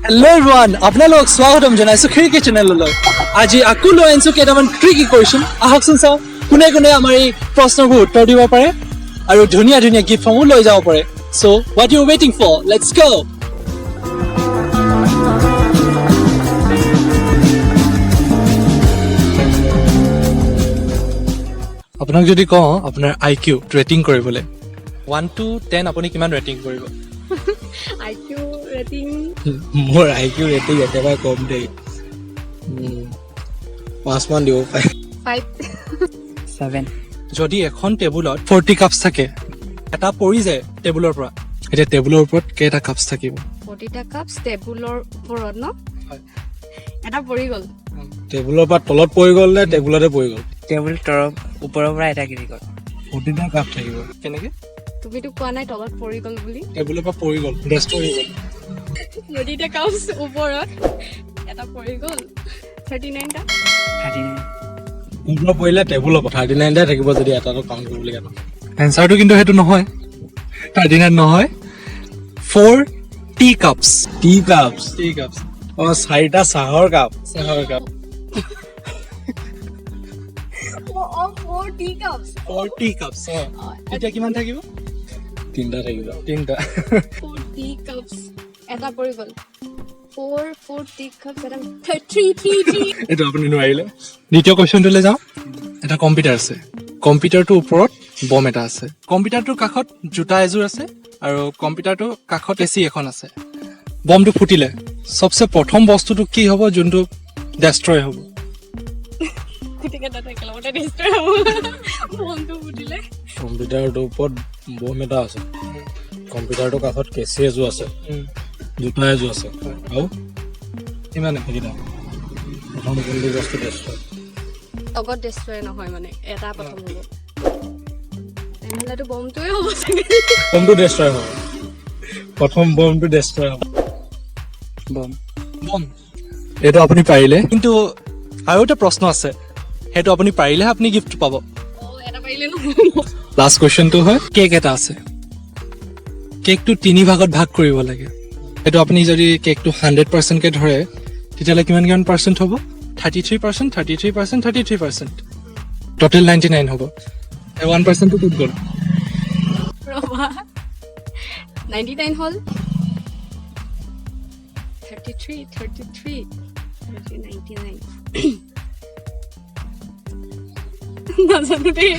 Hello' everyone, আপোনালোকক স্বাগতম জনাইছোঁ খিৰিকী চেনেললৈ। আজি আকৌ লৈ আনিছোঁ কেইটামান ট্ৰিকি কুৱেশ্যন। আহকচোন চাওঁ কোনে কোনে আমাৰ এই প্ৰশ্নবোৰ উত্তৰ দিব পাৰে আৰু ধুনীয়া ধুনীয়া গিফ্টসমূহ লৈ যাব পাৰে। চ' হোৱাট ইউ ৱেইটিং ফৰ, লেটছ গ'। আপোনাক যদি কওঁ আপোনাৰ IQ ৰেটিং কৰিবলৈ 1 to 10 আপুনি কিমান ৰেটিং কৰিব? IQ rating মোৰ IQ ৰেটিং একেবাৰে কম দেই, 5 মান দিব পাৰে। 5. 7. যদি এখন টেবুলত 40 কাপছ থাকে, এটা পৰি যায় টেবুলৰ পৰা, এতিয়া টেবুলৰ ওপৰত কেইটা কাপছ থাকিব? 40টা কাপছ টেবুলৰ ওপৰত ন? হয়। এটা পৰি গ'ল। টেবুলৰ পৰা তলত পৰি গ'ল নে টেবুলতে পৰি গ'ল? টেবুল ওপৰৰ পৰা এটা গিৰি গ'ল। 40টা কাপ থাকিব, কেনেকে? তুমিতো কোৱা নাই তলত পৰি গ'ল বুলি। টেবুলৰ পৰা পৰি গ'ল, ডেষ্ট হৈ গ'ল। 40টা কাপছ ওপৰত এটা পৰি গ'ল। 39টা 39. ওপৰত পৰিলে টেবুলৰ পৰা 39টা থাকিব যদি এটাটো কাউণ্ট কৰিবলগীয়া নহয়। এনচাৰটো কিন্তু সেইটো নহয়, 39 নহয়, 4 T cups. T cups, T cups, 4টা চাহৰ কাপ। চাহৰ cup. 4 T cups 4 T cups. এতিয়া কিমান থাকিব? 3টা থাকিব। 3টা। 4 টি কাপছ এটা পৰি গ'ল। 4 টি কাপছ এটা 3 এইটো আপুনি নোৱাৰিলে। দ্বিতীয় কুৱেশ্যনটোলৈ যাওঁ। এটা কম্পিউটাৰ আছে, কম্পিউটাৰটোৰ ওপৰত বম এটা আছে, কম্পিউটাৰটোৰ কাষত জোতা এযোৰ আছে আৰু কম্পিউটাৰটোৰ কাষত AC এখন আছে। বমটো ফুটিলে চবচে প্ৰথম বস্তুটো কি হ'ব যোনটো ডেষ্ট্ৰয় হ'ব? গতিকে তাতে একেলগতে ডিষ্ট্ৰয় হ'ব। বমটো ফুটিলে কম্পিউটাৰটোৰ ওপৰত বম এটা আছে, কম্পিউটাৰটোৰ কাষত কেঁচি এযোৰ আছে, জোতা এযোৰ আছে আৰু ইমানে। সেইকেইটা প্ৰথম কোনটো বস্তু ডেষ্ট হয়? লগত ডিষ্ট্ৰয় নহয় মানে এটা প্ৰথম হ'ব। তেনেহ'লেতো বমটোৱে হ'ব চাগে। বমটো ডেষ্ট্ৰয় হ'ব, প্ৰথম বমটো ডেষ্ট্ৰয় হ'ব। বম বম। এইটো আপুনি পাৰিলে, কিন্তু আৰু এটা প্ৰশ্ন আছে, সেইটো আপুনি পাৰিলেহে আপুনি গিফ্ট পাব। এটা পাৰিলে নহ'ব। লাষ্ট কুৱেশ্যনটো হয়, কেক এটা আছে, কেকটো 3 ভাগত ভাগ কৰিব লাগে। সেইটো আপুনি যদি কেকটো 100%কে ধৰে তেতিয়াহ'লে কিমান পাৰ্চেণ্ট হ'ব? 33%, 33%, 33%। টোটেল 99 হ'ব। 1%টো ক'ত গ'ল? ৰবা 99 হ'ল। 33 99 নাজানো দেই।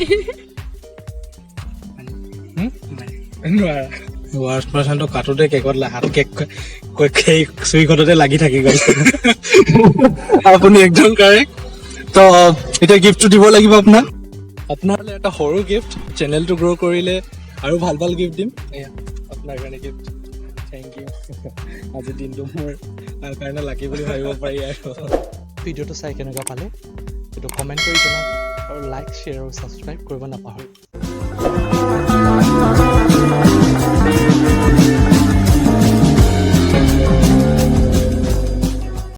নোৱাৰা। ৱাৰ্ষ্ট পাৰ্চনটো কাটোতে কেকত হাত কেক চুইখনতে লাগি থাকি গ'ল। আপুনি একদম কাৰেক্ট। তো এতিয়া গিফ্টটো দিব লাগিব আপোনাক। আপোনালৈ এটা সৰু গিফ্ট, চেনেলটো গ্ৰ' কৰিলে আৰু ভাল ভাল গিফ্ট দিম। এয়া আপোনাৰ কাৰণে গিফ্ট। Thank U. আজিৰ দিনটো মোৰ কাৰণে লাকি বুলি ভাবিব পাৰি আৰু। ভিডিঅ'টো চাই কেনেকুৱা পালে সেইটো কমেণ্ট কৰি জনাওক আৰু লাইক, শ্বেয়াৰ আৰু ছাবস্ক্ৰাইব কৰিব নাপাহৰিব।